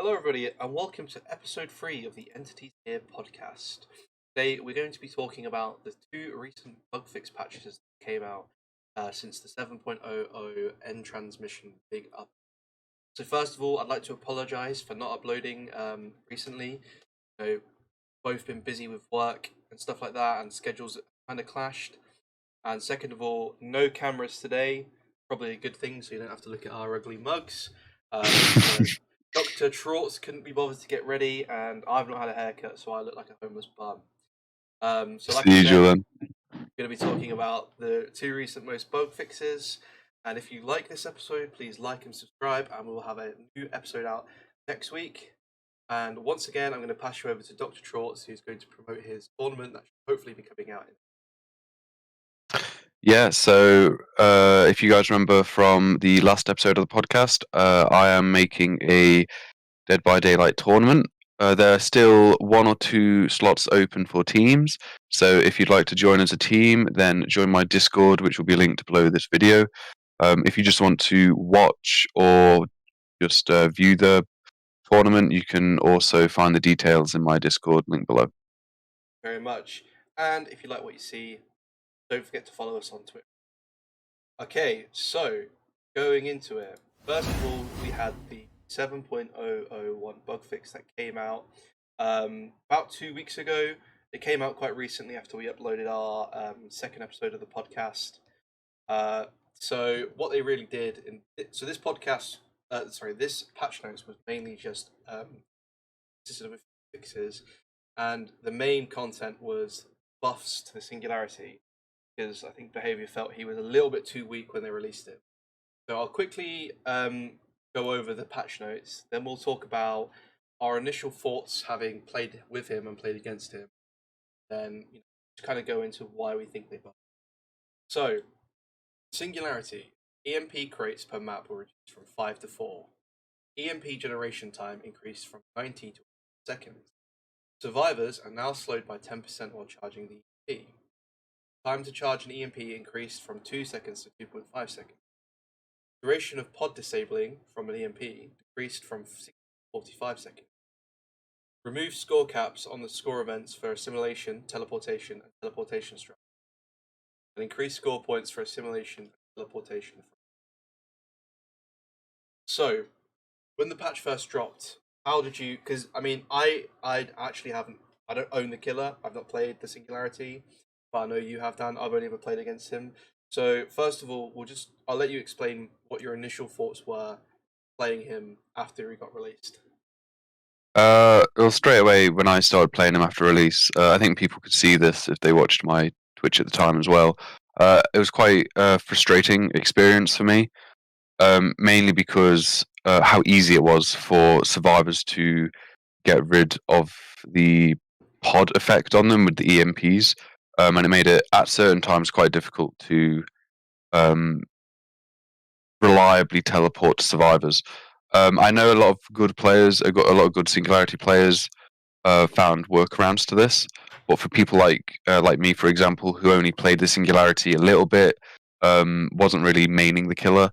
Hello, everybody, and welcome to episode 3 of the Entities Here podcast. Today, we're going to be talking about the two recent bug fix patches that came out since the 7.00 end transmission big up. So, first of all, I'd like to apologize for not uploading recently. Both been busy with work and stuff like that, and schedules kind of clashed. And second of all, no cameras today. Probably a good thing, so you don't have to look at our ugly mugs. Dr. Trauts couldn't be bothered to get ready, and I've not had a haircut, so I look like a homeless bum. So, like I said, we're going to be talking about the two recent most bug fixes. And if you like this episode, please like and subscribe, and we'll have a new episode out next week. And once again, I'm going to pass you over to Dr. Trauts, who's going to promote his tournament that should hopefully be coming out in. Yeah, so if you guys remember from the last episode of the podcast, I am making a Dead by Daylight tournament. There are still 1 or 2 slots open for teams, so if you'd like to join as a team, then join my Discord, which will be linked below this video. If you just want to watch or just view the tournament, you can also find the details in my Discord link below. Very much. And if you like what you see, don't forget to follow us on Twitter. Okay, so going into it, first of all, we had the 7.001 bug fix that came out about 2 weeks ago. It came out quite recently after we uploaded our second episode of the podcast. So what they really did, so this podcast, this patch notes was mainly just consisted of a few fixes, and the main content was buffs to the singularity, because I think Behavior felt he was a little bit too weak when they released it. So I'll quickly go over the patch notes, then we'll talk about our initial thoughts having played with him and played against him, then to kind of go into why we think they buffed. So, singularity. EMP crates per map were reduced from 5 to 4. EMP generation time increased from 90 to seconds. Survivors are now slowed by 10% while charging the EMP. Time to charge an EMP increased from 2 seconds to 2.5 seconds. Duration of pod disabling from an EMP decreased from 6 to 45 seconds. Remove score caps on the score events for assimilation, teleportation, and teleportation strike. And increase score points for assimilation and teleportation. So, when the patch first dropped, how did you? Because I actually haven't. I don't own the killer. I've not played the singularity, but I know you have, Dan. I've only ever played against him. So first of all, I'll let you explain what your initial thoughts were playing him after he got released. Well, straight away when I started playing him after release, I think people could see this if they watched my Twitch at the time as well. It was quite a frustrating experience for me, mainly because how easy it was for survivors to get rid of the pod effect on them with the EMPs, and it made it at certain times quite difficult to reliably teleport to survivors. I know a lot of good players, a lot of good singularity players found workarounds to this, but for people like me, for example, who only played the singularity a little bit, wasn't really maining the killer.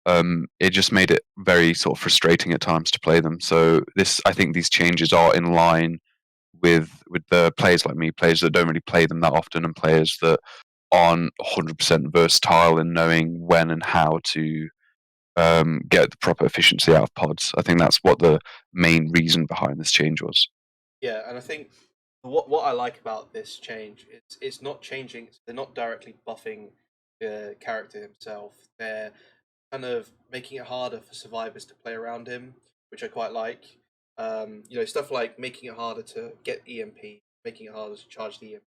It just made it very sort of frustrating at times to play them. So I think these changes are in line with the players like me, players that don't really play them that often, and players that aren't 100% versatile in knowing when and how to get the proper efficiency out of pods. I think that's what the main reason behind this change was. Yeah, and I think what I like about this change is it's not changing. They're not directly buffing the character himself. They're kind of making it harder for survivors to play around him, which I quite like. Stuff like making it harder to get EMP, making it harder to charge the EMP,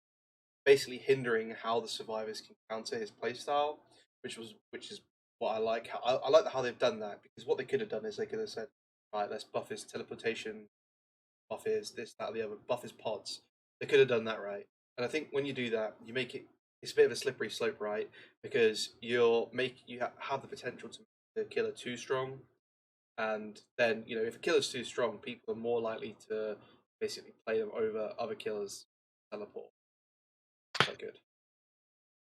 basically hindering how the survivors can counter his playstyle, which is what I like. I like how they've done that, because what they could have done is they could have said, right, let's buff his teleportation, buff his this, that, or the other, buff his pods. They could have done that, right? And I think when you do that, you make it's a bit of a slippery slope, right? Because you have the potential to make the killer too strong, and then if a killer's too strong, people are more likely to basically play them over other killers. Teleport. Quite good.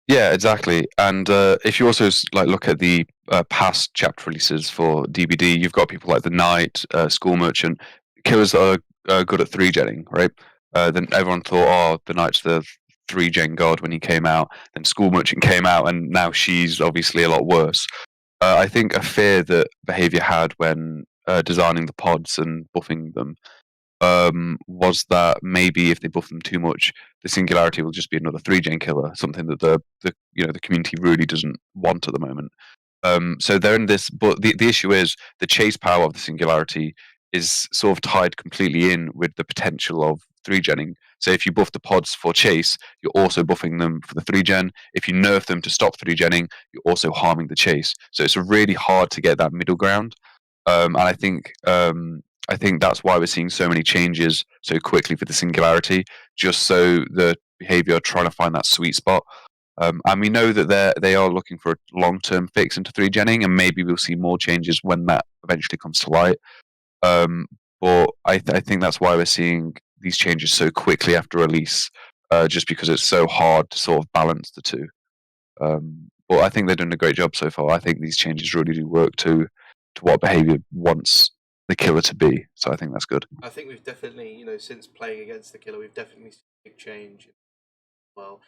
Yeah, exactly. And if you also like look at the past chapter releases for DBD, you've got people like the Knight, School Merchant, killers that are good at three genning, right? Then everyone thought, oh, the Knight's the three gen god when he came out. Then School Merchant came out, and now she's obviously a lot worse. I think a fear that Behavior had when designing the pods and buffing them was that maybe if they buff them too much, the singularity will just be another three gen killer, something that the community really doesn't want at the moment. So they're in this, but the issue is the chase power of the singularity is sort of tied completely in with the potential of three genning. So if you buff the pods for chase, you're also buffing them for the three gen. If you nerf them to stop three genning, you're also harming the chase. So it's really hard to get that middle ground. And I think that's why we're seeing so many changes so quickly for the singularity, just so the behavior are trying to find that sweet spot. And we know that they are looking for a long-term fix into three genning, and maybe we'll see more changes when that eventually comes to light. Um, but I think that's why we're seeing these changes so quickly after release, just because it's so hard to sort of balance the two. But I think they're doing a great job so far. I think these changes really do work to what behavior wants the killer to be. So I think that's good. I think we've definitely, since playing against the killer, we've definitely seen a big change as well.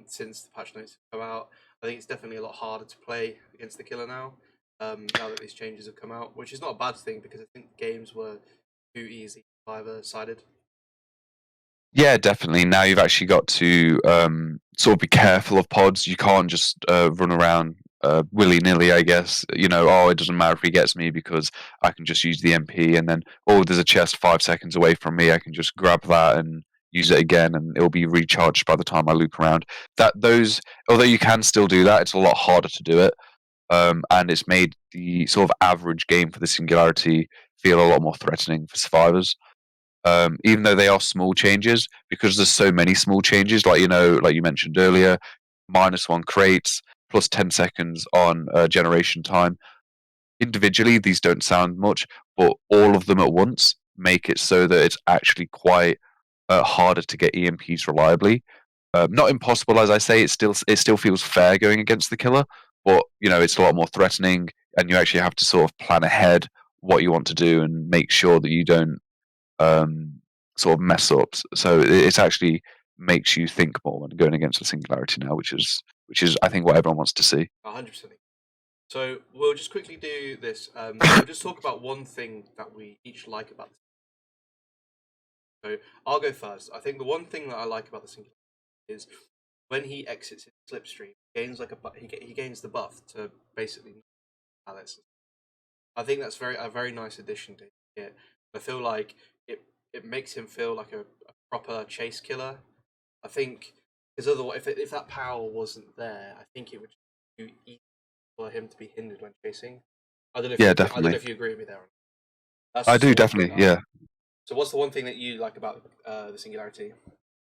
Since the patch notes have come out, I think it's definitely a lot harder to play against the killer now. Now that these changes have come out, which is not a bad thing because I think games were too easy, either sided. Yeah, definitely. Now you've actually got to sort of be careful of pods. You can't just run around willy nilly, I guess. Oh, it doesn't matter if he gets me because I can just use the MP, and then, oh, there's a chest 5 seconds away from me. I can just grab that and use it again, and it'll be recharged by the time I loop around. Although you can still do that, it's a lot harder to do it. And it's made the sort of average game for the singularity feel a lot more threatening for survivors. Even though they are small changes, because there's so many small changes, like you mentioned earlier, -1 crates, plus 10 seconds on generation time. Individually, these don't sound much, but all of them at once make it so that it's actually quite harder to get EMPs reliably. Not impossible, as I say. It still feels fair going against the killer, but it's a lot more threatening, and you actually have to sort of plan ahead what you want to do and make sure that you don't um, sort of mess ups. So it actually makes you think more when going against a singularity now, which is I think what everyone wants to see. 100%. So we'll just quickly do this. We'll just talk about one thing that we each like about this. So I'll go first. I think the one thing that I like about the singularity is when he exits his slipstream, he gains he gains the buff to basically Alex. I think that's a very nice addition to it. I feel like it makes him feel like a proper chase killer. I think because otherwise, if that power wasn't there, I think it would be easy for him to be hindered when chasing. Yeah, I don't know definitely. if you agree with me there. That's I just do the one thing definitely. that I Yeah. like. So, what's the one thing that you like about the singularity?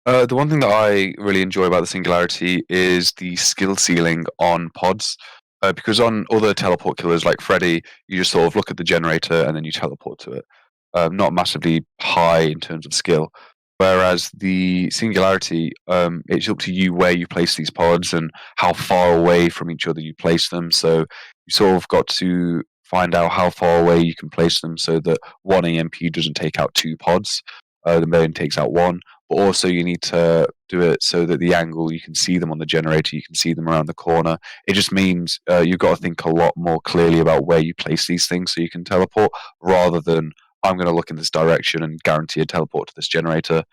The one thing that I really enjoy about the singularity is the skill ceiling on pods. Because on other teleport killers like Freddy, you just sort of look at the generator and then you teleport to it. Not massively high in terms of skill. Whereas the singularity, it's up to you where you place these pods and how far away from each other you place them. So you sort of got to find out how far away you can place them so that one EMP doesn't take out two pods. The main takes out one, but also you need to do it so that the angle you can see them on the generator, you can see them around the corner. It just means you've got to think a lot more clearly about where you place these things so you can teleport, rather than I'm going to look in this direction and guarantee a teleport to this generator,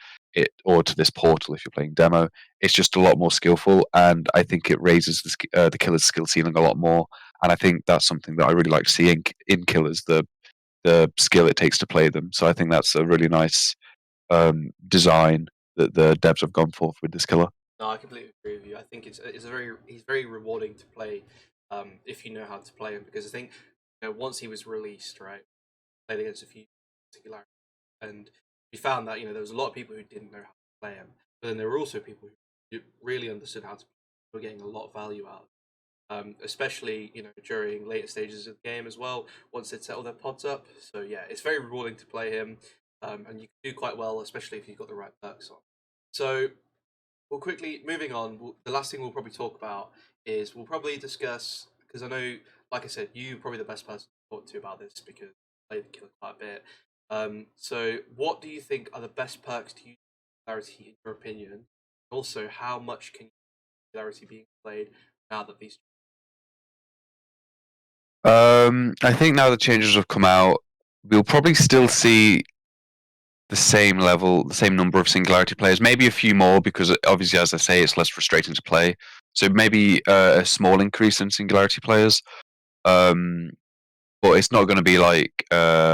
or to this portal if you're playing demo. It's just a lot more skillful, and I think it raises the killer's skill ceiling a lot more. And I think that's something that I really like seeing in killers, the skill it takes to play them. So I think that's a really nice design that the devs have gone for with this killer. No, I completely agree with you. I think he's very rewarding to play if you know how to play him because I think once he was released, right, played against a few singularity, and we found that there was a lot of people who didn't know how to play him, but then there were also people who really understood how to. Were getting a lot of value out. Especially during later stages of the game as well. Once they'd settle their pods up, so yeah, it's very rewarding to play him, and you can do quite well, especially if you've got the right perks on. So Well, quickly moving on. The last thing we'll probably talk about is we'll probably discuss, because I know, like I said, you're probably the best person to talk to about this because you play the killer quite a bit. So what do you think are the best perks to use singularity in your opinion? Also, how much can singularity being played now that these? I think now the changes have come out, we'll probably still see the same level, the same number of singularity players, maybe a few more because obviously, as I say, it's less frustrating to play. So maybe a small increase in singularity players, but it's not going to be like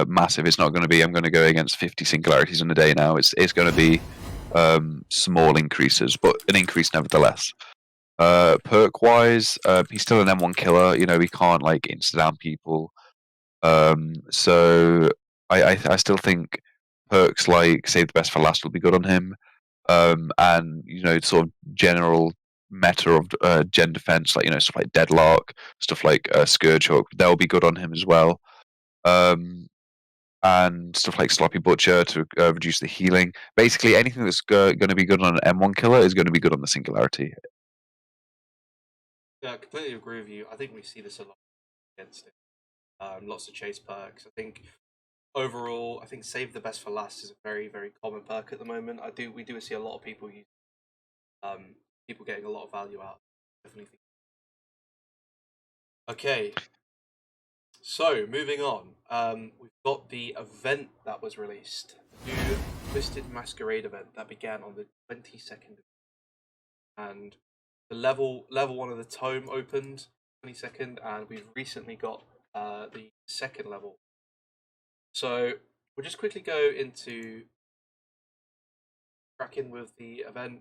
massive. It's not going to be I'm going to go against 50 singularities in a day now. It's going to be small increases, but an increase nevertheless. Perk wise, he's still an M1 killer. You know, he can't like insta down people. So I still think perks like save the best for last will be good on him. And you know, sort of general meta of gen defense, like you know, stuff like deadlock, stuff like scourge hook, they'll be good on him as well. And stuff like sloppy butcher to reduce the healing. Basically, anything that's going to be good on an M1 killer is going to be good on the singularity. Yeah, I completely agree with you. I think we see this a lot against it. Lots of chase perks. I think overall, I think save the best for last is a very, very common perk at the moment. We do see a lot of people use people getting a lot of value out. Definitely think. Okay, so moving on, we've got the event that was released, the new Twisted Masquerade event that began on the 22nd, and the level one of the tome opened 22nd, and we've recently got the second level. So we'll just quickly go into cracking with the event.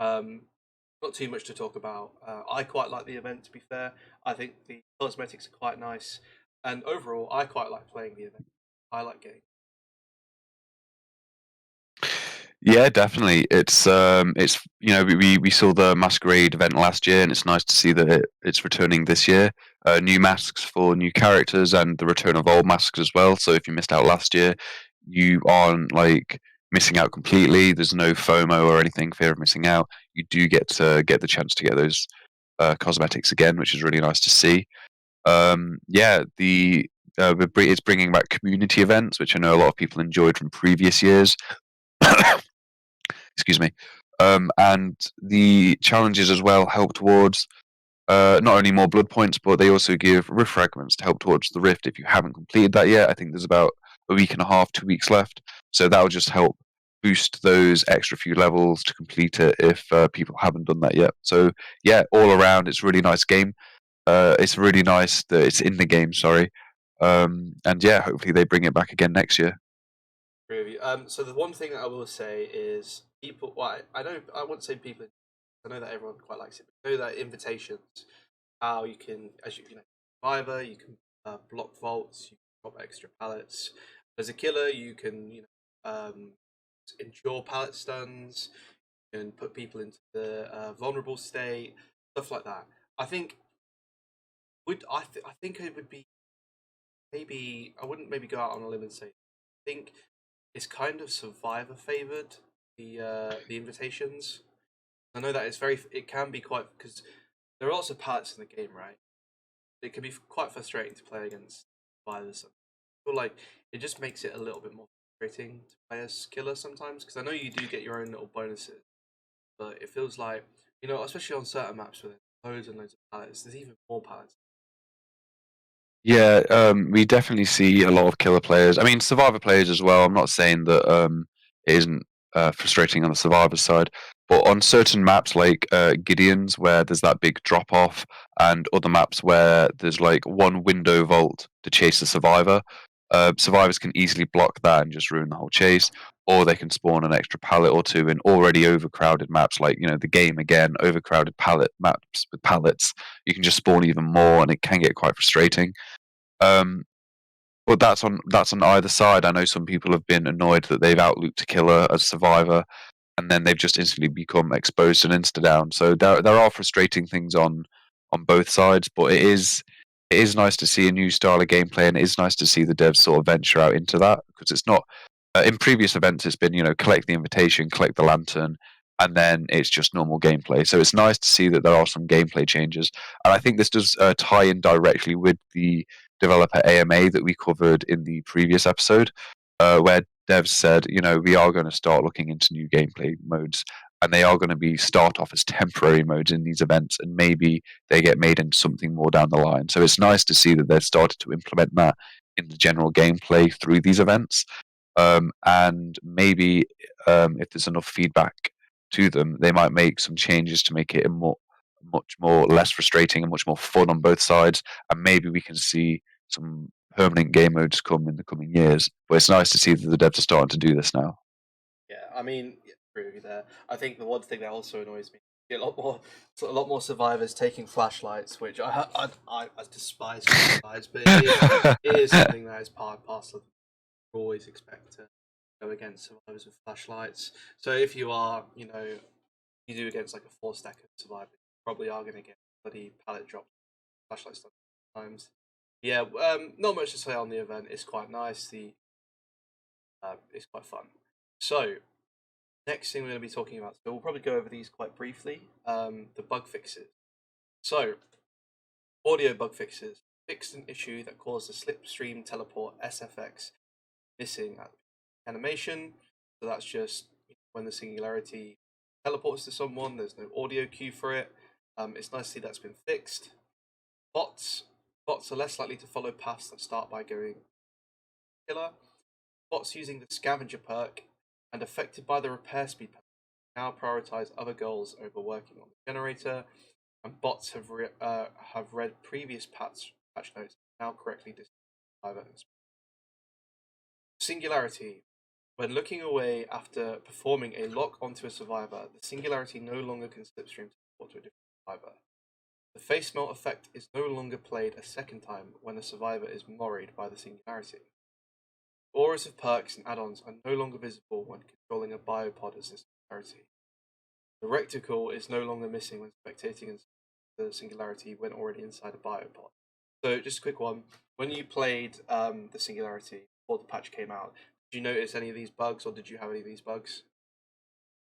Not too much to talk about. I quite like the event, to be fair. I think the cosmetics are quite nice, and overall, I quite like playing the event. I like getting. Yeah, definitely. It's you know we saw the masquerade event last year, and it's nice to see that it's returning this year. New masks for new characters, and the return of old masks as well. So if you missed out last year, you aren't like missing out completely. There's no FOMO or anything, fear of missing out. You do get to get the chance to get those cosmetics again, which is really nice to see. Yeah, it's bringing back community events, which I know a lot of people enjoyed from previous years. Excuse me. And the challenges as well help towards not only more blood points, but they also give rift fragments to help towards the rift. If you haven't completed that yet, I think there's about a week and a half, 2 weeks left. So that'll just help boost those extra few levels to complete it if people haven't done that yet. So yeah, all around, it's a really nice game. It's really nice that it's in the game. Sorry. And yeah, hopefully they bring it back again next year. Agree with you. So the one thing that I will say is people. Well, I know I won't say people. I know that everyone quite likes it. But I know that invitations, how you can, as you know, survivor, you can block vaults, you can drop extra pallets. As a killer, you can endure pallet stuns, you can put people into the vulnerable state, stuff like that. I think I think it would be maybe I wouldn't maybe go out on a limb and say I think it's kind of survivor favored the invitations. I know that it can be quite because there are lots of pallets in the game, right? It can be quite frustrating to play against survivors. I feel like it just makes it a little bit more frustrating to play as killer sometimes because I know you do get your own little bonuses, but it feels like especially on certain maps with loads and loads of pallets. There's even more pallets. Yeah, we definitely see a lot of killer players. I mean, survivor players as well. I'm not saying that it isn't frustrating on the survivor side, but on certain maps like Gideon's, where there's that big drop off, and other maps where there's like one window vault to chase the survivor, survivors can easily block that and just ruin the whole chase. Or they can spawn an extra pallet or two in already overcrowded maps, like you know the game again, overcrowded pallet maps with pallets. You can just spawn even more, and it can get quite frustrating. Um, but that's on either side. I know some people have been annoyed that they've outlooked a killer as survivor, and then they've just instantly become exposed and insta down. So there are frustrating things on both sides, but it is nice to see a new style of gameplay, and it is nice to see the devs sort of venture out into that because it's not. In previous events, it's been collect the invitation, collect the lantern, and then it's just normal gameplay. So it's nice to see that there are some gameplay changes, and I think this does tie in directly with the developer AMA that we covered in the previous episode, where devs said, we are going to start looking into new gameplay modes, and they are going to be start off as temporary modes in these events, and maybe they get made into something more down the line. So it's nice to see that they've started to implement that in the general gameplay through these events. And maybe if there's enough feedback to them, they might make some changes to make it much more less frustrating and much more fun on both sides. And maybe we can see some permanent game modes come in the coming years. But it's nice to see that the devs are starting to do this now. Yeah, I mean, yeah, I agree with you there. I think the one thing that also annoys me, a lot more survivors taking flashlights, which I despise flashlights, but it is something that is part and parcel of. Always expect to go against survivors with flashlights. So if you are, you do against like a 4 stack of survivors, you probably are going to get bloody pallet drops, flashlights sometimes. Yeah, not much to say on the event. It's quite nice. It's quite fun. So next thing we're going to be talking about. So we'll probably go over these quite briefly. The bug fixes. So audio bug fixes fixed an issue that caused the slipstream teleport SFX missing at animation. So that's just when the singularity teleports to someone, there's no audio cue for it. It's nice to see that's been fixed. Bots are less likely to follow paths that start by going killer. Bots using the scavenger perk and affected by the repair speed now prioritize other goals over working on the generator. And bots have read previous patch notes now correctly display singularity. When looking away after performing a lock onto a survivor, the singularity no longer can slipstream to a different survivor. The face melt effect is no longer played a second time when a survivor is morried by the singularity. Auras of perks and add-ons are no longer visible when controlling a biopod as a singularity. The reticle is no longer missing when spectating in the singularity when already inside a biopod. So just a quick one. When you played the singularity before the patch came out, did you notice any of these bugs, or did you have any of these bugs?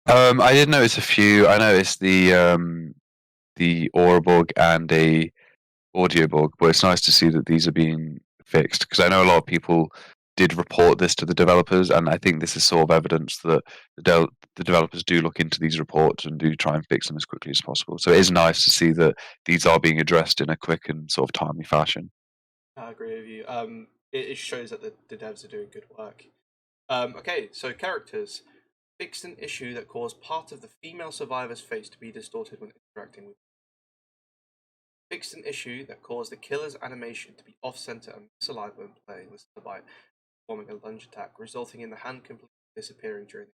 I did notice a few. I noticed the aura bug and a audio bug, but it's nice to see that these are being fixed, because I know a lot of people did report this to the developers, and I think this is sort of evidence that the developers do look into these reports and do try and fix them as quickly as possible. So it is nice to see that these are being addressed in a quick and sort of timely fashion. I agree with you. It shows that the devs are doing good work. Okay, so characters fixed an issue that caused part of the female survivor's face to be distorted when interacting with. Fixed an issue that caused the killer's animation to be off-center and misaligned when playing the Cenobite, performing a lunge attack, resulting in the hand completely disappearing during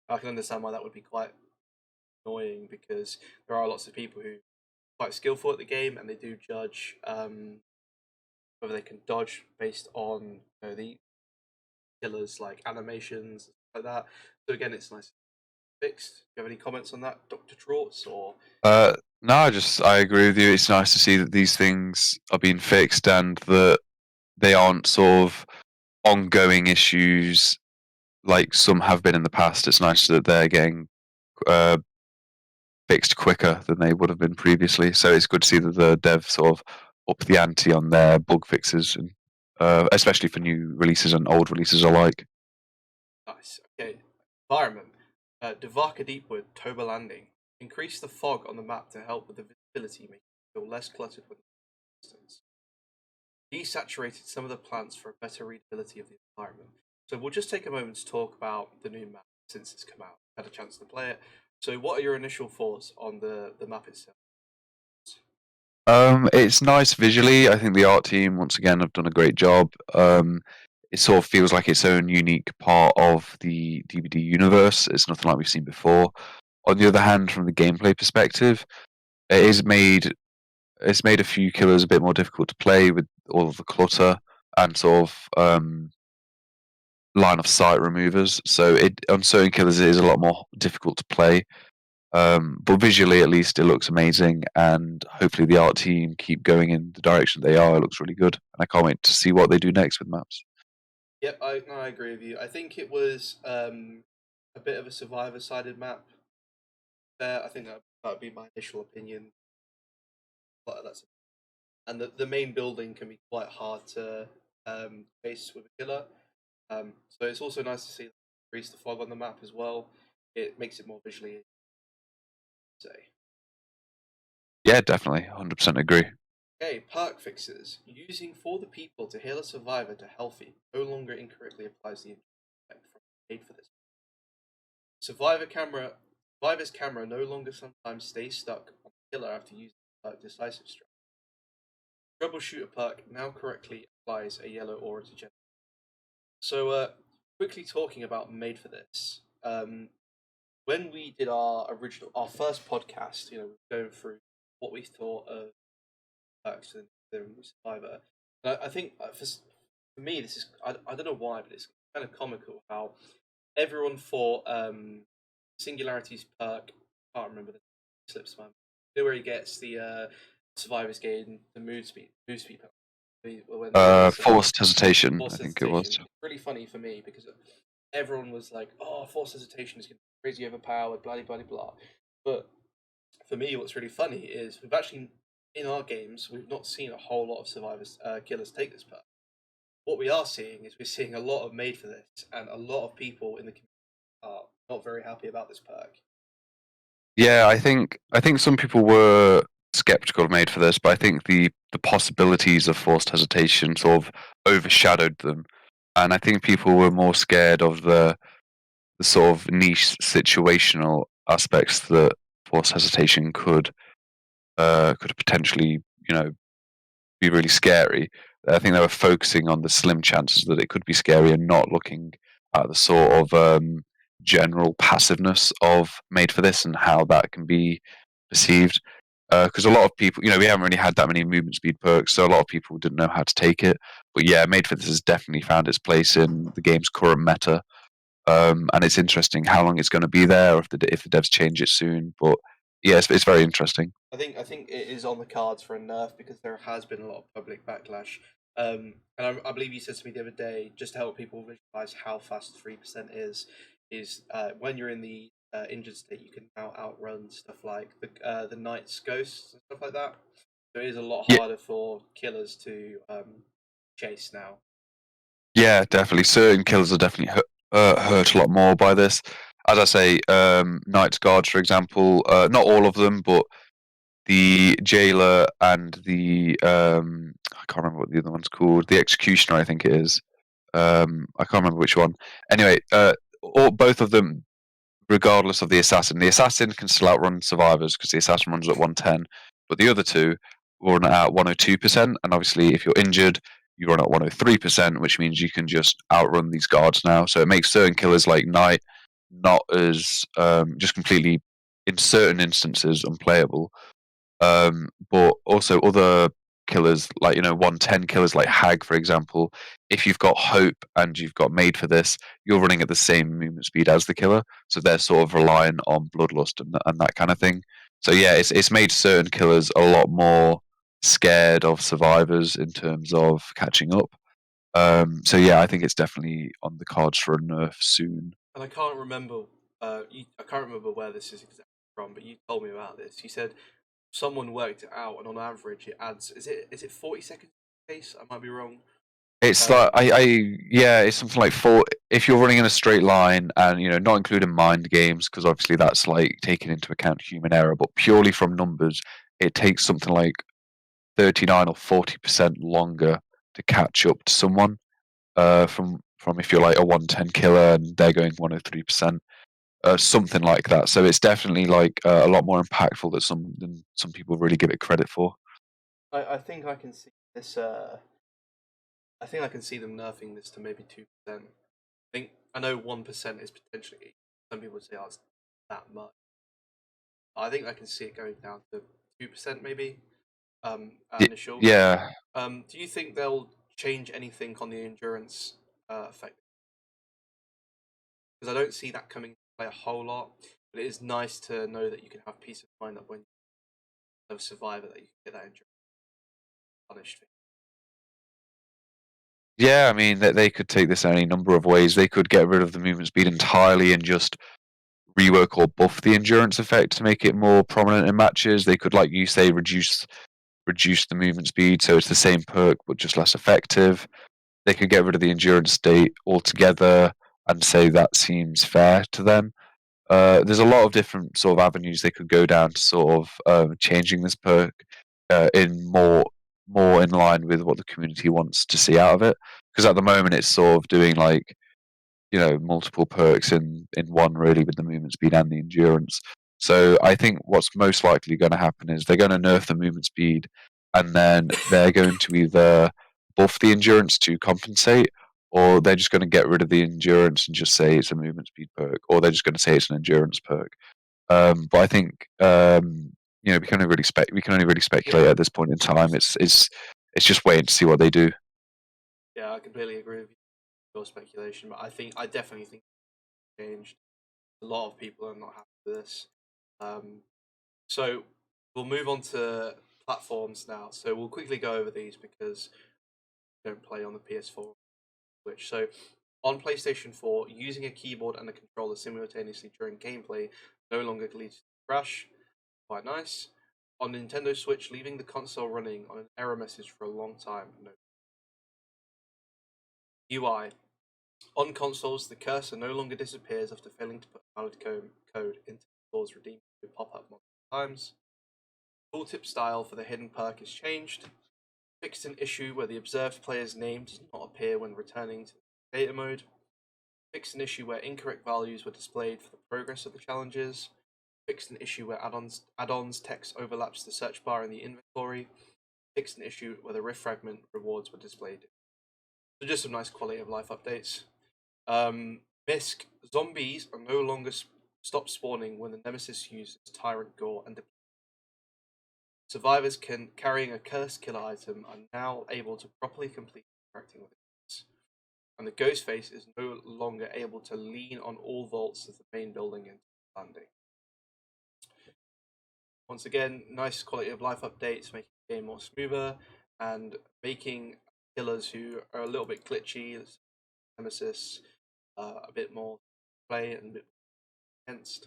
the. I can understand why that would be quite annoying, because there are lots of people who are quite skillful at the game and they do judge whether they can dodge based on the killers like animations like that. So again, it's nice fixed. Do you have any comments on that, Dr. Trauts, or? No, I agree with you. It's nice to see that these things are being fixed and that they aren't sort of ongoing issues like some have been in the past. It's nice that they're getting uh, fixed quicker than they would have been previously. So it's good to see that the dev sort of up the ante on their bug fixes, and especially for new releases and old releases alike. Nice. Okay. Environment. Devaka Deepwood, Toba Landing. Increase the fog on the map to help with the visibility, making it feel less cluttered with distance. Desaturated some of the plants for a better readability of the environment. So we'll just take a moment to talk about the new map since it's come out. Had a chance to play it. So what are your initial thoughts on the map itself? It's nice visually. I think the art team once again have done a great job. It sort of feels like its own unique part of the DVD universe. It's nothing like we've seen before. On the other hand, from the gameplay perspective, it is made it's made a few killers a bit more difficult to play with all of the clutter and sort of line of sight removers. So it on certain killers it is a lot more difficult to play. But visually, at least, it looks amazing, and hopefully the art team keep going in the direction they are. It looks really good, and I can't wait to see what they do next with maps. Yep, I agree with you. I think it was a bit of a survivor-sided map. fair. I think that would be my initial opinion. But that's and the main building can be quite hard to face with a killer. So it's also nice to see increase the fog on the map as well. It makes it more visually easy to say. Yeah, definitely, 100% agree. Okay, perk fixes. Using for the people to heal a survivor to healthy no longer incorrectly applies the effect from made for this. Survivor's camera no longer sometimes stays stuck on the killer after using the perk decisive strike. Troubleshooter perk now correctly applies a yellow aura to generate. So, quickly talking about made for this. When we did our first podcast, we were going through what we thought of perks in Survivor. And I think for me, this is I don't know why, but it's kind of comical how everyone thought Singularity's perk. I can't remember the slips my mind. Where he gets the survivors gain the move speed perk. Forced hesitation, I Forced think it was. hesitation. It's really funny for me because everyone was like, "Oh, forced hesitation is going to be crazy overpowered," blah blah blah. But for me, what's really funny is we've actually in our games we've not seen a whole lot of survivors killers take this perk. What we are seeing is we're seeing a lot of made for this, and a lot of people in the community are not very happy about this perk. Yeah, I think some people were skeptical of made for this, but I think the possibilities of forced hesitation sort of overshadowed them, and I think people were more scared of the sort of niche situational aspects that forced hesitation could potentially be really scary. I think they were focusing on the slim chances that it could be scary and not looking at the sort of general passiveness of made for this and how that can be perceived. Because a lot of people, we haven't really had that many movement speed perks, so a lot of people didn't know how to take it. But yeah, made for this has definitely found its place in the game's current meta. And it's interesting how long it's going to be there, or if the devs change it soon. But yeah, it's very interesting. I think it is on the cards for a nerf because there has been a lot of public backlash. And I believe you said to me the other day, just to help people visualize how fast 3% is when you're in the injured state, you can now outrun stuff like the knight's ghosts and stuff like that. So it is a lot Yeah, harder for killers to chase now. yeah, definitely. Certain killers are definitely hurt a lot more by this. As I say, Knight's Guards, for example, not all of them, but the jailer and the I can't remember what the other one's called. The executioner, I think it is. I can't remember which one. Anyway, both of them, regardless of the assassin can still outrun survivors because the assassin runs at 110, but the other two run at 102%. And obviously, if you're injured, you run at 103%, which means you can just outrun these guards now. So it makes certain killers like Knight not as just completely, in certain instances, unplayable. But also other killers, like 110 killers like Hag, for example, if you've got hope and you've got made for this, you're running at the same movement speed as the killer, so they're sort of relying on bloodlust and that kind of thing. So yeah, it's made certain killers a lot more scared of survivors in terms of catching up. So yeah, I think it's definitely on the cards for a nerf soon. And I can't remember. I can't remember where this is exactly from, but you told me about this. You said someone worked it out, and on average, it adds. Is it 40 seconds pace? I might be wrong. It's Um, like yeah, it's something like four. If you're running in a straight line, and not including mind games, because obviously that's like taking into account human error, but purely from numbers, it takes something like 39 or 40% longer to catch up to someone. From if you're like a 110 killer and they're going 103%, something like that. So it's definitely like a lot more impactful than some people really give it credit for. I think I can see this. I think I can see them nerfing this to maybe 2%. I know 1% is potentially. Some people would say, "Oh, it's that much." I think I can see it going down to 2% maybe. Initial. Yeah, Do you think they'll change anything on the endurance effect? Because I don't see that coming to play a whole lot. But it is nice to know that you can have peace of mind that when you have a survivor that you can get that endurance punished. yeah. I mean, they could take this any number of ways. They could get rid of the movement speed entirely and just rework or buff the endurance effect to make it more prominent in matches. They could, like you say, reduce the movement speed, so it's the same perk but just less effective. They could get rid of the endurance state altogether and say that seems fair to them. There's a lot of different sort of avenues they could go down to sort of changing this perk in more in line with what the community wants to see out of it. Because at the moment it's sort of doing like, you know, multiple perks in one, really, with the movement speed and the endurance. So I think what's most likely going to happen is they're going to nerf the movement speed, and then they're going to either buff the endurance to compensate, or they're just going to get rid of the endurance and just say it's a movement speed perk, or they're just going to say it's an endurance perk. But I think you know, we can only really speculate at this point in time. It's just waiting to see what they do. Yeah, I completely agree with your speculation, but I definitely think it's changed. A lot of people are not happy with this. So we'll move on to platforms now. So we'll quickly go over these because we don't play on the PS4 Switch. So on PlayStation 4, using a keyboard and a controller simultaneously during gameplay no longer leads to crash. Quite nice. On Nintendo Switch, leaving the console running on an error message for a long time. No. UI. On consoles, the cursor no longer disappears after failing to put valid code into the store's redeem code pop-up multiple times. Tooltip style for the hidden perk is changed. Fixed an issue where the observed player's name does not appear when returning to the data mode. Fixed an issue where incorrect values were displayed for the progress of the challenges. Fixed an issue where add-ons text overlaps the search bar in the inventory. Fixed an issue where the rift fragment rewards were displayed. So just some nice quality of life updates. Misk, zombies are no longer stop spawning when the nemesis uses tyrant gore and survivors carrying a cursed killer item are now able to properly complete interacting with it. And the ghost face is no longer able to lean on all vaults of the main building into the landing. Once again, nice quality of life updates, making the game more smoother and making killers who are a little bit glitchy, nemesis, a bit more play and a bit more intense.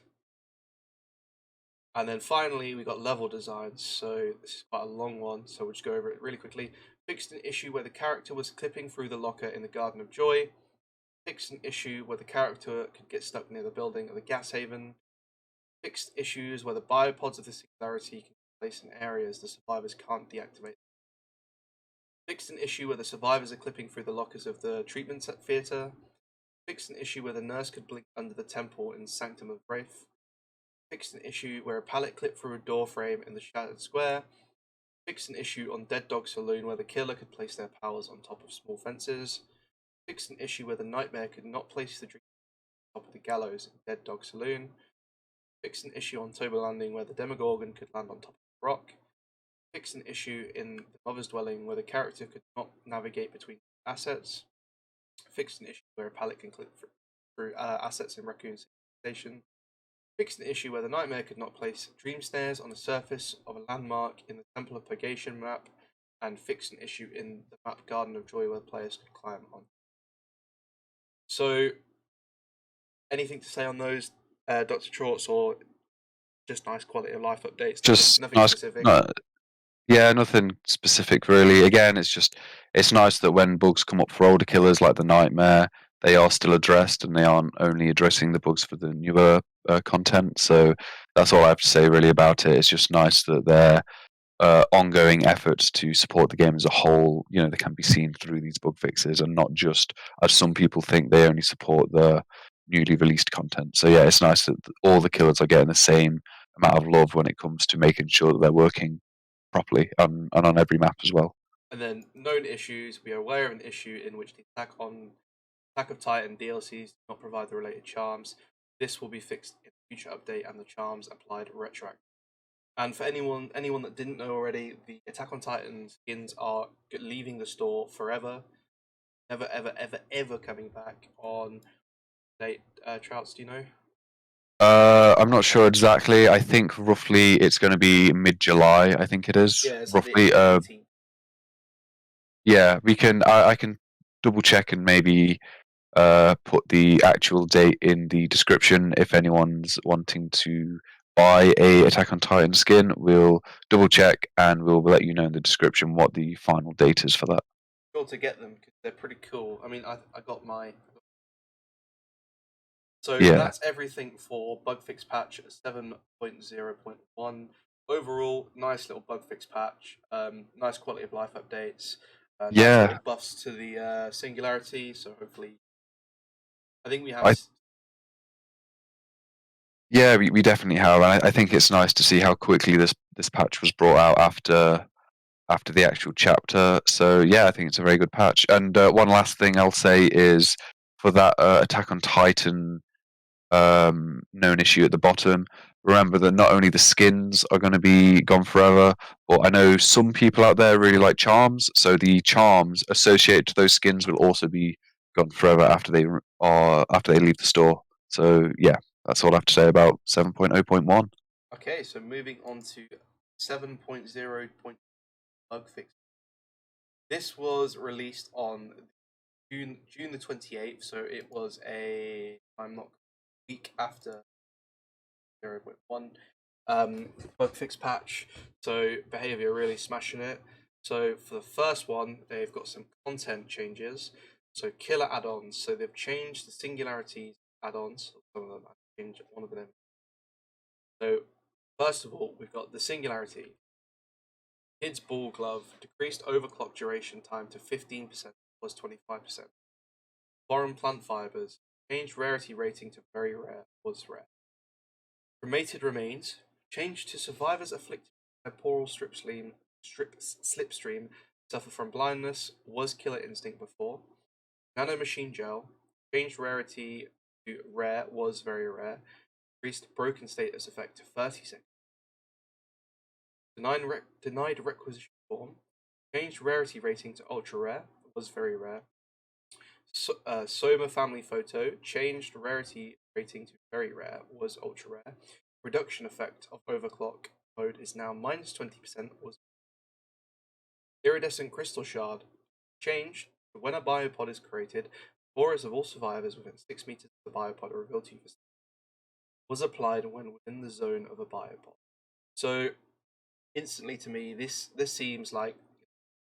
And then finally, we got level designs. So this is quite a long one, so we'll just go over it really quickly. Fixed an issue where the character was clipping through the locker in the Garden of Joy. Fixed an issue where the character could get stuck near the building of the gas haven. Fixed issues where the biopods of the singularity can be placed in areas the survivors can't deactivate. Fixed an issue where the survivors are clipping through the lockers of the treatment theatre. Fixed an issue where the nurse could blink under the temple in Sanctum of Wraith. Fixed an issue where a pallet clipped through a door frame in the Shattered Square. Fixed an issue on Dead Dog Saloon where the killer could place their powers on top of small fences. Fixed an issue where the nightmare could not place the dream on top of the gallows in Dead Dog Saloon. Fixed an issue on Tober Landing where the Demogorgon could land on top of the rock. Fixed an issue in the Mother's Dwelling where the character could not navigate between assets. Fixed an issue where a pallet can clip through assets in Raccoon Station. Fixed an issue where the nightmare could not place dream snares on the surface of a landmark in the Temple of Purgation map, and fixed an issue in the map Garden of Joy where players could climb on. So, anything to say on those, Dr. Trauts, or just nice quality of life updates? Just nothing nice. specific. Yeah, nothing specific really. Again, it's nice that when bugs come up for older killers like the Nightmare, they are still addressed and they aren't only addressing the bugs for the newer content. So that's all I have to say really about it. It's just nice that their ongoing efforts to support the game as a whole, you know, they can be seen through these bug fixes and not just, as some people think, they only support the newly released content. So yeah, it's nice that all the killers are getting the same amount of love when it comes to making sure that they're working properly and on every map as well. And then known issues. We are aware of an issue in which the Attack of Titan DLCs do not provide the related charms. This will be fixed in a future update and the charms applied retroactively. And for anyone that didn't know already, the Attack on Titan skins are leaving the store forever. Never, ever, ever, ever coming back on date. Trouts, do you know? I'm not sure exactly. I think roughly it's going to be mid-July. I think it is Yeah, it's roughly. like the 18th. Yeah, we can. I can double check and maybe put the actual date in the description. If anyone's wanting to buy a Attack on Titan skin, we'll double check and we'll let you know in the description what the final date is for that. Sure to get them because they're pretty cool. I mean, I got my. So Yeah. that's everything for bugfix patch 7.0.1. Overall, nice little bugfix patch. Nice quality of life updates. Nice Yeah. little buffs to the singularity. So hopefully, I think we have. I- Yeah, we definitely have. And I think it's nice to see how quickly this patch was brought out after the actual chapter. So yeah, I think it's a very good patch. And one last thing I'll say is for that Attack on Titan known issue at the bottom. Remember that not only the skins are going to be gone forever, but I know some people out there really like charms. So the charms associated to those skins will also be gone forever after they leave the store. So yeah, that's all I have to say about 7.0.1. Okay, so moving on to 7.0. Bugfix. This was released on June the 28th, so it was week after 0.1 bugfix patch. So behavior really smashing it. So for the first one, they've got some content changes. So killer add-ons. So they've changed the singularity add-ons. Some of them have changed one of them. So first of all, we've got the singularity. Kid's ball glove decreased overclock duration time to 15% plus 25%. Foreign plant fibers changed rarity rating to very rare was rare. Cremated remains changed to survivors afflicted by temporal slipstream suffer from blindness was killer instinct before. Nanomachine gel changed rarity to rare was very rare. Increased broken status effect to 30 seconds. Denied requisition form. Changed rarity rating to ultra rare. Was very rare. Soma family photo. Changed rarity rating to very rare. Was ultra rare. Reduction effect of overclock mode is now minus 20%. Was iridescent crystal shard. Changed. When a biopod is created, auras of all survivors within 6 meters of the biopod are revealed to you. Was applied when within the zone of a biopod. So instantly to me, this seems like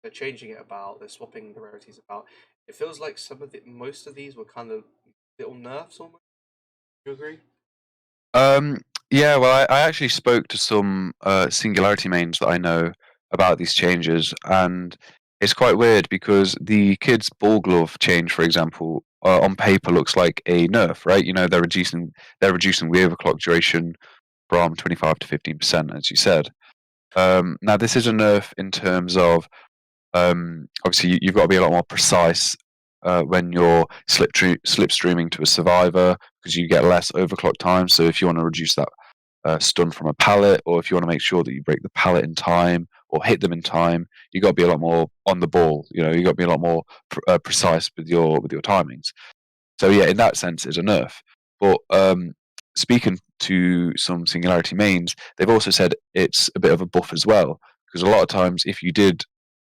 they're changing it about. They're swapping the rarities about. It feels like most of these were kind of little nerfs almost. Do you agree? Yeah, well, I actually spoke to some Singularity mains that I know about these changes, and it's quite weird because the kid's ball glove change, for example, on paper looks like a nerf, right? You know, they're reducing the overclock duration from 25 to 15%, as you said. Now, this is a nerf in terms of obviously you've got to be a lot more precise when you're slipstreaming to a survivor because you get less overclock time. So if you want to reduce that stun from a pallet, or if you want to make sure that you break the pallet in time or hit them in time, you got to be a lot more on the ball. You know, you got to be a lot more precise with your timings. So yeah, in that sense, it's a nerf. But speaking to some Singularity mains, they've also said it's a bit of a buff as well, because a lot of times if you did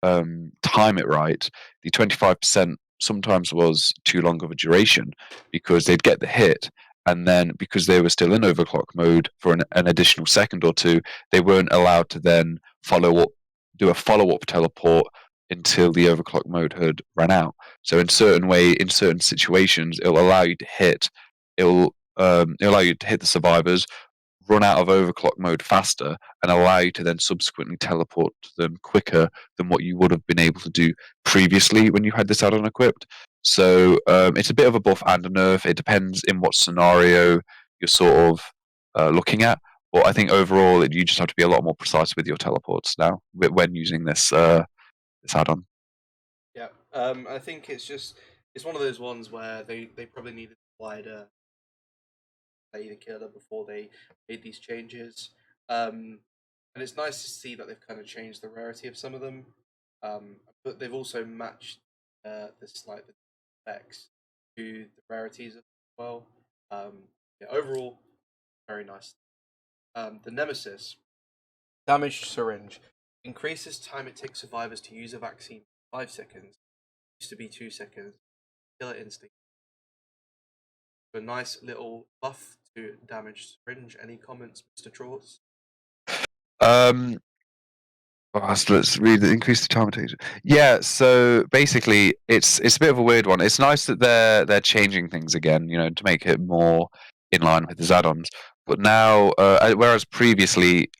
time it right, the 25% sometimes was too long of a duration because they'd get the hit, and then because they were still in overclock mode for an additional second or two, they weren't allowed to then do a follow-up teleport until the overclock mode had run out. So in certain situations, it'll allow you to hit. It'll allow you to hit the survivors, run out of overclock mode faster, and allow you to then subsequently teleport to them quicker than what you would have been able to do previously when you had this add-on equipped. So it's a bit of a buff and a nerf. It depends in what scenario you're sort of looking at. But I think overall, you just have to be a lot more precise with your teleports now when using this add-on. Yeah. I think it's one of those ones where they probably needed wider play the killer before they made these changes. And it's nice to see that they've kind of changed the rarity of some of them. But they've also matched the effects to the rarities as well. Yeah, overall, very nice. The Nemesis damaged syringe increases time it takes survivors to use a vaccine 5 seconds. Used to be 2 seconds. Killer instinct A nice little buff to damage syringe. Any comments, Mr. Trauts? So let's read the increase the time it takes. Yeah, so basically, it's a bit of a weird one. It's nice that they're changing things again, to make it more in line with his add-ons. But now, whereas previously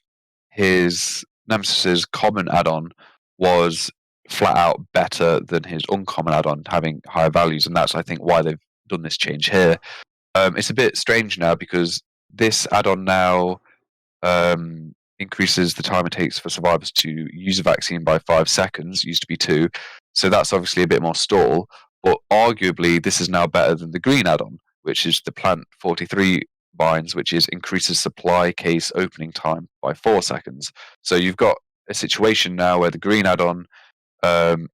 his Nemesis's common add-on was flat out better than his uncommon add-on, having higher values, and that's I think why they've done this change here. It's a bit strange now because this add-on now increases the time it takes for survivors to use a vaccine by 5 seconds. Used to be 2, so that's obviously a bit more stall. But arguably, this is now better than the green add-on, which is the plant 43 binds, which is increases supply case opening time by 4 seconds. So you've got a situation now where the green add-on um,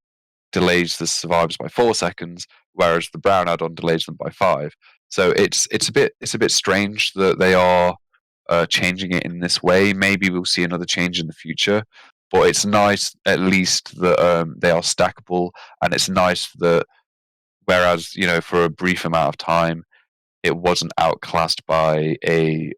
delays the survivors by 4 seconds, whereas the brown add-on delays them by 5. So it's a bit strange that they are changing it in this way. Maybe we'll see another change in the future, but it's nice at least that they are stackable, and it's nice that whereas for a brief amount of time it wasn't outclassed by a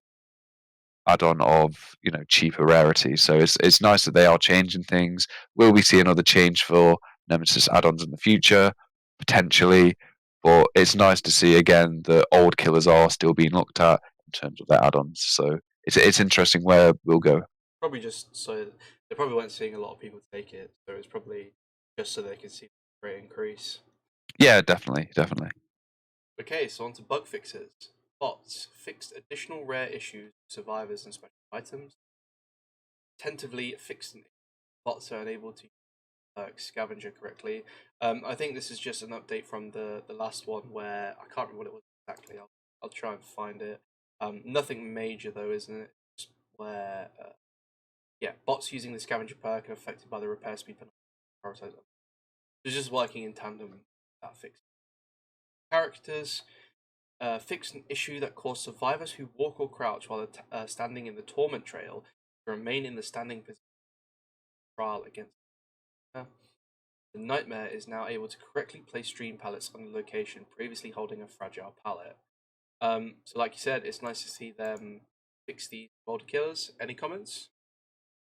add-on of cheaper rarity. So it's nice that they are changing things. Will we see another change for Nemesis add-ons in the future? Potentially, but it's nice to see again that old killers are still being looked at in terms of their add-ons. So it's interesting where we'll go. Probably just so they probably weren't seeing a lot of people take it, so it's probably just so they could see the rate increase. Yeah, definitely, definitely. Okay, so on to bug fixes. Bots fixed additional rare issues, survivors, and special items. Tentatively fixed bots are unable to scavenger correctly. I think this is just an update from the last one where I can't remember what it was exactly. I'll try and find it. Nothing major though, isn't it? Just where bots using the scavenger perk are affected by the repair speed penalty. It's just working in tandem with that fix. Characters fixed an issue that caused survivors who walk or crouch while standing in the torment trail to remain in the standing position trial against. The Nightmare is now able to correctly place stream pallets on the location previously holding a fragile pallet. So like you said, it's nice to see them fix the boulder killers. Any comments?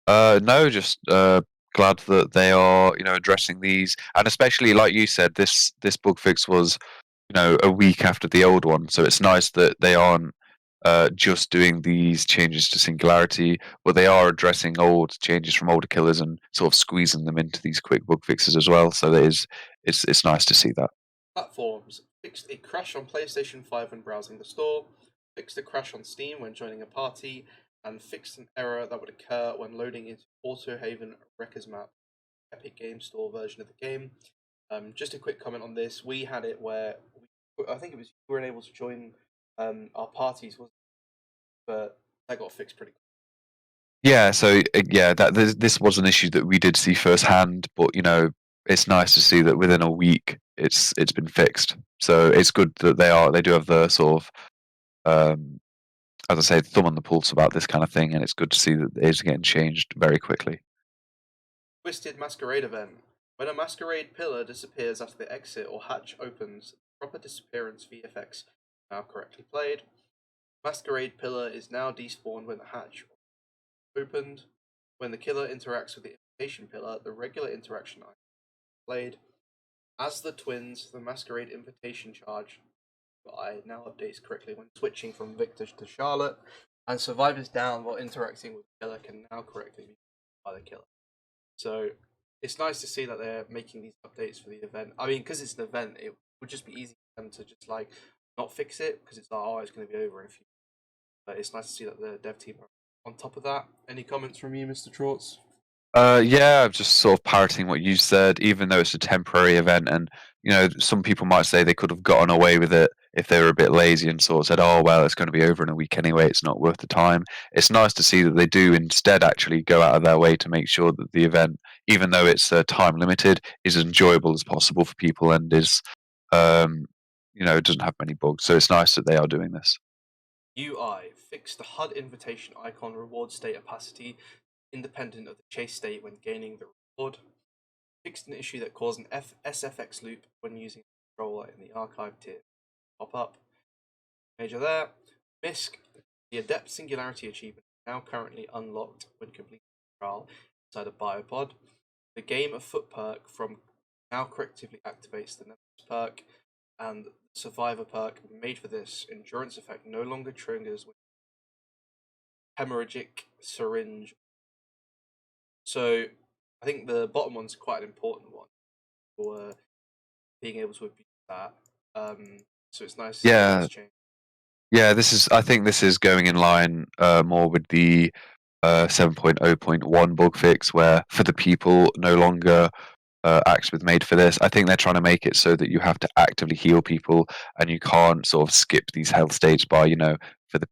No, just glad that they are addressing these, and especially like you said, this bug fix was a week after the old one, so it's nice that they aren't just doing these changes to singularity, but they are addressing old changes from older killers and sort of squeezing them into these quick bug fixes as well. So it's nice to see that. Platforms fixed a crash on PlayStation 5 when browsing the store, fixed a crash on Steam when joining a party, and fixed an error that would occur when loading into Autohaven Wreckers Map, Epic Game Store version of the game. Just a quick comment on this. We had it where I think it was we weren't able to join our parties, but that got fixed pretty quick. Yeah, so yeah, that this was an issue that we did see firsthand, but it's nice to see that within a week it's been fixed. So it's good that they do have the sort of as I say, thumb on the pulse about this kind of thing, and it's good to see that it is getting changed very quickly. Twisted Masquerade event. When a Masquerade pillar disappears after the exit or hatch opens, proper disappearance VFX now correctly played. Masquerade pillar is now despawned when the hatch opened. When the killer interacts with the invitation pillar, the regular interaction icon is played. As the twins, the Masquerade invitation charge now updates correctly when switching from Victor to Charlotte, and survivors down while interacting with the killer can now correctly be by the killer. So it's nice to see that they're making these updates for the event. I mean, because it's an event, it would just be easy for them to just like not fix it because it's like, oh, it's going to be over in a few. But it's nice to see that the dev team are on top of that. Any comments from you, Mr. Trauts? Yeah, just sort of parroting what you said. Even though it's a temporary event, and some people might say they could have gotten away with it if they were a bit lazy and sort of said, "Oh well, it's going to be over in a week anyway. It's not worth the time." It's nice to see that they do instead actually go out of their way to make sure that the event, even though it's time limited, is as enjoyable as possible for people and is, doesn't have many bugs. So it's nice that they are doing this. UI fix the HUD invitation icon reward state opacity independent of the chase state when gaining the reward. Fixed an issue that caused an SFX loop when using the controller in the archive tier pop up. major there. Misc, the Adept Singularity achievement, now currently unlocked when completing the trial inside a biopod. The Game of Foot perk from now correctively activates the Nemesis perk, and Survivor perk made for this endurance effect no longer triggers with hemorrhagic syringe. So I think the bottom one's quite an important one for being able to abuse that. So it's nice to see Yeah, that's changed. yeah. I think this is going in line more with the 7.0.1 bug fix, where for the people no longer acts with made for this. I think they're trying to make it so that you have to actively heal people, and you can't sort of skip these health states by, for the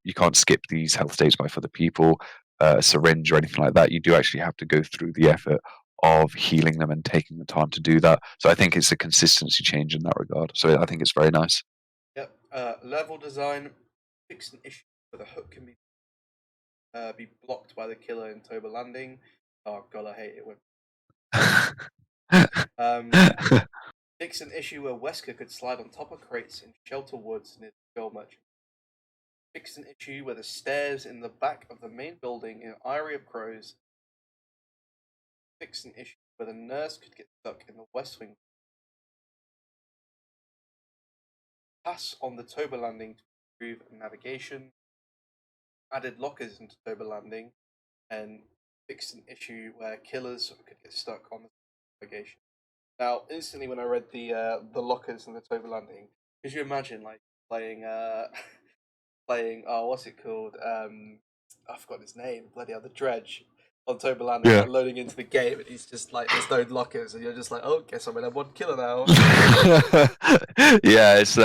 you can't skip these health states by for the people, a syringe or anything like that. You do actually have to go through the effort of healing them and taking the time to do that. So I think it's a consistency change in that regard. So I think it's very nice. Yep. Level design, fix an issue where the hook can be blocked by the killer in Toba landing. Oh god, I hate it when. Fix an issue where Wesker could slide on top of crates in Shelter Woods near the gold merchant. Fix an issue where the stairs in the back of the main building in Eyrie of Crows. Fix an issue where the nurse could get stuck in the West Wing. Pass on the Toba landing to improve navigation. Added lockers into Toba landing, and fixed an issue where killers could get stuck on the navigation. Now, instantly when I read the lockers and the Toba landing, could you imagine like playing playing what's it called? I forgot his name. Bloody hell, the Dredge on Toba landing, Yeah. like loading into the game, and he's just like there's no lockers, and you're just like, oh, guess I'm gonna have one killer now. Yeah, it's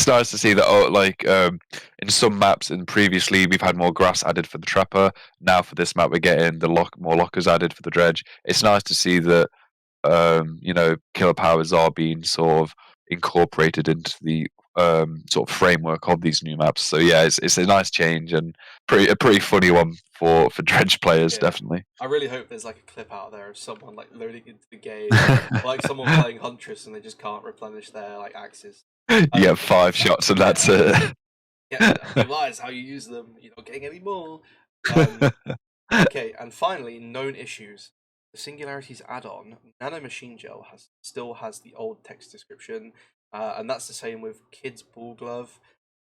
nice to see that. Oh, like in some maps, and previously we've had more grass added for the trapper. Now for this map, we're getting more lockers added for the dredge. It's nice to see that killer powers are being sort of incorporated into the sort of framework of these new maps. So yeah, it's a nice change and a pretty funny one for dredge players, Yeah. definitely. I really hope there's like a clip out there of someone like loading into the game, like someone playing Huntress and they just can't replenish their like axes. You get 5 shots and that's it. Yeah, be wise how you use them. You're not getting any more. Okay, and finally, known issues. The Singularities add-on, Nano Machine Gel, still has the old text description, and that's the same with Kids Ball Glove.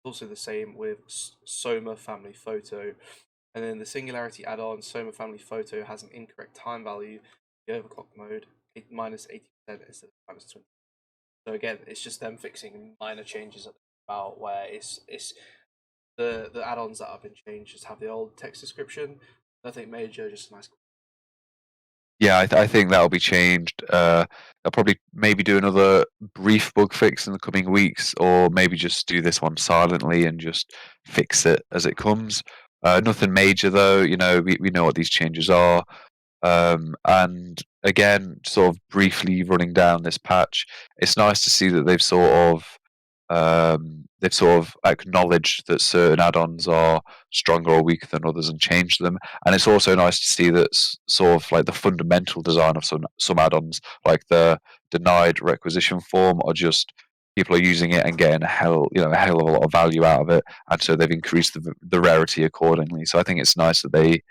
Also the same with Soma Family Photo. And then the Singularity add-on, Soma Family Photo, has an incorrect time value, the overclock mode, minus 80% instead of minus 20. So again, it's just them fixing minor changes about where it's the add-ons that have been changed just have the old text description. Nothing major, just a nice. Yeah, I think that'll be changed. I'll probably maybe do another brief bug fix in the coming weeks, or maybe just do this one silently and just fix it as it comes. Nothing major though. We know what these changes are. And again, sort of briefly running down this patch, it's nice to see that they've sort of acknowledged that certain add-ons are stronger or weaker than others and changed them. And it's also nice to see that sort of like the fundamental design of some add-ons, like the denied requisition form, are just people are using it and getting a hell of a lot of value out of it, and so they've increased the rarity accordingly. So I think it's nice that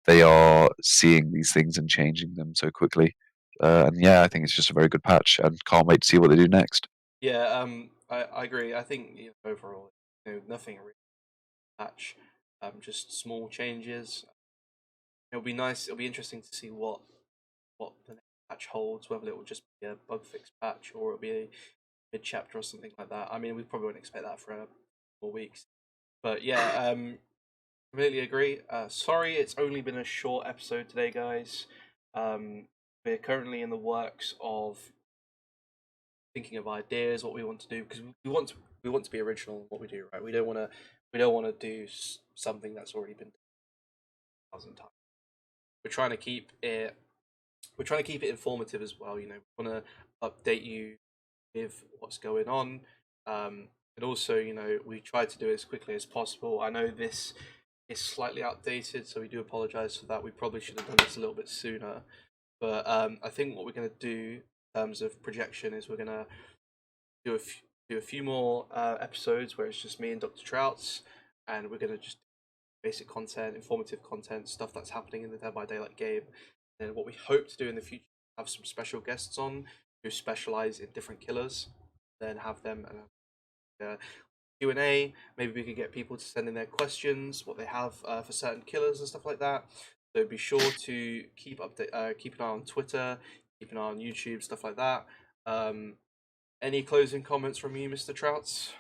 they are seeing these things and changing them so quickly. And yeah, I think it's just a very good patch, and can't wait to see what they do next. Yeah, I agree. I think overall, nothing really patch, just small changes. It'll be nice. It'll be interesting to see what the next patch holds. Whether it will just be a bug fix patch or it'll be a mid chapter or something like that. I mean, we probably won't expect that for 4 weeks. But yeah, completely agree. Sorry, it's only been a short episode today, guys. We're currently in the works of thinking of ideas, what we want to do, because we want to be original in what we do, right? We don't want to do something that's already been done 1,000 times. We're trying to keep it informative as well. We want to update you with what's going on, and also we try to do it as quickly as possible. I know this is slightly outdated, so we do apologize for that. We probably should have done this a little bit sooner, but I think what we're going to do in terms of projection is we're going to do do a few more episodes where it's just me and Dr. Trouts, and we're going to just basic content, informative content, stuff that's happening in the Dead by Daylight game. And what we hope to do in the future, have some special guests on who specialize in different killers, then have them Q&A. Maybe we could get people to send in their questions, what they have for certain killers and stuff like that. So be sure to keep keep an eye on Twitter, keep an eye on YouTube, stuff like that. Any closing comments from you, Mr. Trouts?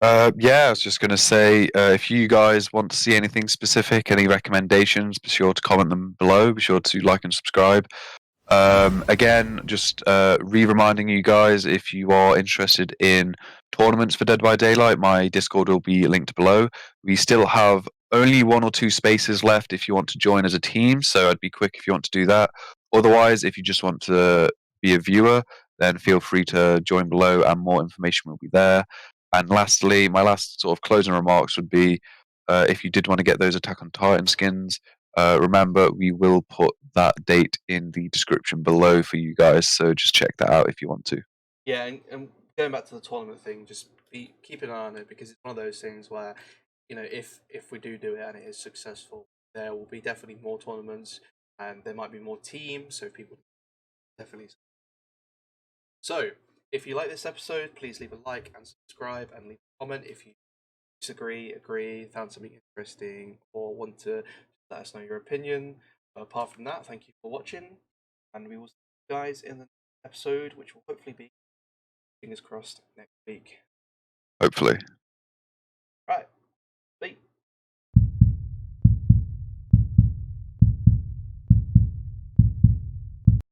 Yeah, I was just going to say, if you guys want to see anything specific, any recommendations, be sure to comment them below. Be sure to like and subscribe. Again, just reminding you guys, if you are interested in tournaments for Dead by Daylight, my Discord will be linked below. We still have only 1 or 2 spaces left if you want to join as a team, so I'd be quick if you want to do that. Otherwise, if you just want to be a viewer, then feel free to join below and more information will be there. And lastly, my last sort of closing remarks would be, if you did want to get those Attack on Titan skins, remember, we will put that date in the description below for you guys, so just check that out if you want to. Yeah, and going back to the tournament thing, just keep an eye on it, because it's one of those things where, if we do it and it is successful, there will be definitely more tournaments, and there might be more teams, so people definitely. So, if you like this episode, please leave a like and subscribe, and leave a comment if you disagree, agree, found something interesting, or want to let us know your opinion. But apart from that, thank you for watching, and we will see you guys in the next episode, which will hopefully be, fingers crossed, next week. Hopefully. Right, bye.